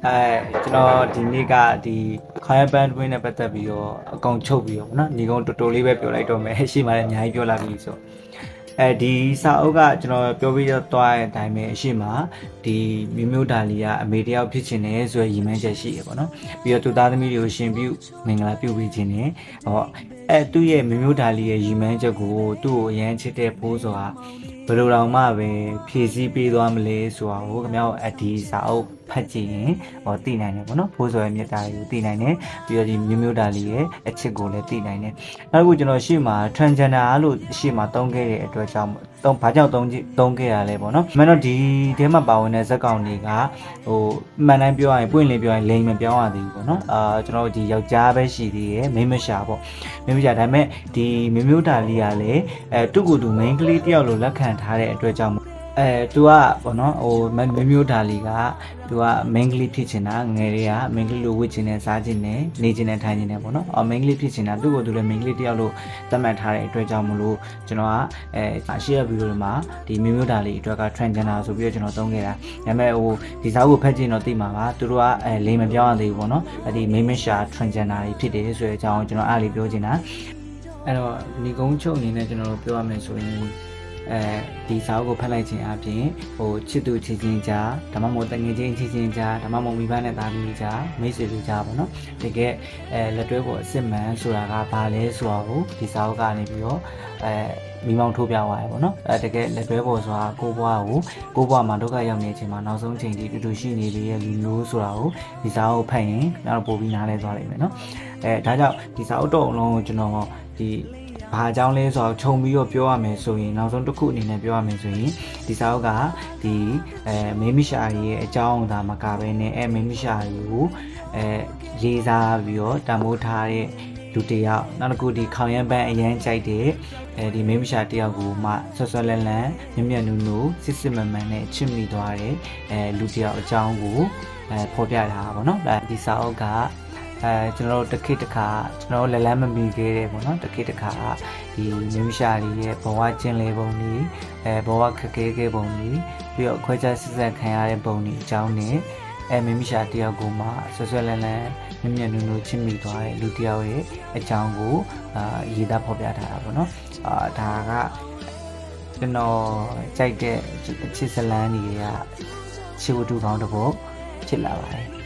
ကျွန်တော်ဒီနေ့ကဒီခိုင်ပန်းတွင်းနဲ့ပတ်သက်ပြီးတော့အကောင်ချုပ်ပြီးတော့ဗောနော်ညီကုန်းတော်တော်လေးပဲပြောလိုက်တော့မယ်ရှေ့မှာလည်းအများကြီးပြောလာပြီဆိုဒီစာအုပ်ကကျွန်တော်ပြောပြီးတော့သွားတဲ့အတိုင်းပဲအရှိမဒီမျိုးဒါလီကအမေတယောက်ဖြစ်ချင်တယ်ဆိုရယ်ရည်မှန်းချက်ရှိရပေါ့နော်ပြီးတော့သူသားသမီးတွေကိုရှင်ပြုမင်္ဂလာပြုပေးခြင်းနဲ့ဟောသူ့ရဲ့မျိုးဒါလီရဲ့ရည်မှန်းချက်ကိုသူ့ကိုအရန်ချစ်တဲ့ဖိုးဆိုတာဘယ်လိုတောင်မှပဲဖြည့်ဆည်းပေးသွားမလဲဆိုတာကိုခင်ဗျားတို့ဒီစာအုပ်ဖတ်ကြည့်ရင်သိနိုင်တယ်ပေါ့နော်ဖိုးစော်ရဲ့မြတ်တာကိုသိနိုင်တယ်ပြီးတော့ဒီမျိုးဒါလီရဲ့အချစ်ကိုလည်းသိနိုင်တယ်နောက်တစ်ခုကျွန်တော်ရှေ့မှာ transgender လို့ရှေ့မှာသုံးခဲ့တဲ့အတွက်ကြောင့်ဘာကြောင့်သုံးခဲ့ရလဲပေါ့နော်။မှန်တော့ဒီထဲမှာပါဝင်တဲ့ဇက်ကောင်တွေကမှန်တိုင်းပြောရရင်ပွင့်လင်းပြောရင်လိန်မပြောင်းရသေးဘူးပေါ့နော်။ကျွန်တော်ဒီယောက်ျားပဲရှိသေးရဲ့မိန်းမရှာပေါ့။မိန်းမရှာဒါပေမဲ့ဒီမျိုးဒါလီကလည်းသူ့ကိုယ်သူ main ကလေးတယောက်လိုလက်ခံထားတဲ့အတွက်ကြောင့်သူကပေါ့နော်မျိုးဒါလီကသူက main ကလေးဖြစ်ချင်တာငယ်လေးက main ကလေးလိုဝတ်ချင်တယ်စားချင်တယ်နေချင်တယ်ထိုင်ချင်တယ်ပေါ့နော်main ကလေးဖြစ်ချင်တာသူ့ကိုယ်သူလည်း main ကလေးတယောက်လိုသတ်မှတ်ထားတဲ့အတွက်ကြောင့်မလို့ကျွန်တော်ကရှေ့ရဗီဒီယိုတွေမှာဒီမျိုးဒါလီအတွက်က transgender ဆိုပြီးတော့ကျွန်တော်သုံးခဲ့တာဒါပေမဲ့ဒီစာအုပ်ကိုဖတ်ကြည့်တော့သိမှာပါသူတို့ကလိမ်မပြောင်းရသေးဘူးပေါ့နော်ဒီ main မရှာ transgender တွေဖြစ်တယ်ဆိုတဲ့အကြောင်းကျွန်တော်အားလေးပြောချင်တာအဲ့တော့ညီကုန်းချုပ်အနေနဲ့ကျွန်တော်တို့ပြောရမယ်ဆိုရင်ဒီစာအုပ်ကိုဖတ်လိုက်ခြင်းအပြင်ချစ်သူချစ်ချင်းကြားဒါမှမဟုတ်တငယ်ချင်းချစ်ချင်းကြားဒါမှမဟုတ်မိဘနဲ့သားသမီးကြားမိတ်ဆွေတွေကြားပေါ့နော်တကယ်လက်တွဲဖို့အစစ်မှန်ဆိုတာကဘာလဲဆိုတာကိုဒီစာအုပ်ကနေပြီးတော့မိမောင်းထိုးပြသွားရပေါ့နော်တကယ်လက်တွဲဖို့ဆိုတာကိုဘွားမှာဒုက္ခရောက်နေချိန်မှာနောက်ဆုံးချိန်ထိတူတူရှိနေပြီရဲ့လူမျိုးဆိုတာကိုဒီစာအုပ်ဖတ်ရင်နောက်ပို့ပြီးနားလဲသွားနိုင်မယ်နော်ဒါကြောင့်ဒီစာအုပ်တော့အလုံးကိုကျွန်တော်ဒီဘာအကြောင်းလဲဆိုတော့ခြုံပြီးတော့ပြောရမယ်ဆိုရင်နောက်ဆုံးတစ်ခုအနေနဲ့ပြောရမယ်ဆိုရင်ဒီစာအုပ်ကဒီမင်းမရှာရဲ့အကြောင်းဒါမကပဲနဲ့မင်းမရှာကိုလေးစားပြီးတော့တန်ဖိုးထားတဲ့လူတယောက်နောက်တစ်ခုဒီခေါင်ရမ်းပန်းအရန်ကြိုက်တဲ့ဒီမင်းမရှာတယောက်ကိုမှဆွဆွလန်းလန်းမြမြနုနုစစ်စစ်မှန်မှန်နဲ့ချစ်မိသွားတဲ့လူတယောက်အကြောင်းကိုဖော်ပြထားတာပေါ့နော်ဒီစာအုပ်ကကျွန်တော်တို့တစ်ခေတ်တစ်ခါကျွန်တော်တို့လက်မမီခဲ့တယ်ပေါ့နော်တစ်ခေတ်တစ်ခါဒီမြမရှာလေးရဲ့ဘဝကျင်လေပုံကြီးဘဝခက်ခဲခဲ့ပုံကြီးပြီးတော့ခွဲခြားဆက်ဆက်ခံရတဲ့ပုံကြီးအကြောင်းနဲ့မြမရှာတယောက်ကိုမှဆွဆွလန်းလန်းမြမြနုနုချစ်မိသွားတဲ့လူတယောက်ရဲ့အကြောင်းကိုရေးသားဖော်ပြထားတာပေါ့နော်ဒါကကျွန်တော်ကြိုက်တဲ့ချစ်စလန်းကြီးကချစ်ဝတ္ထုကောင်းတစ်ပုဒ်ဖြစ်လာပါတယ်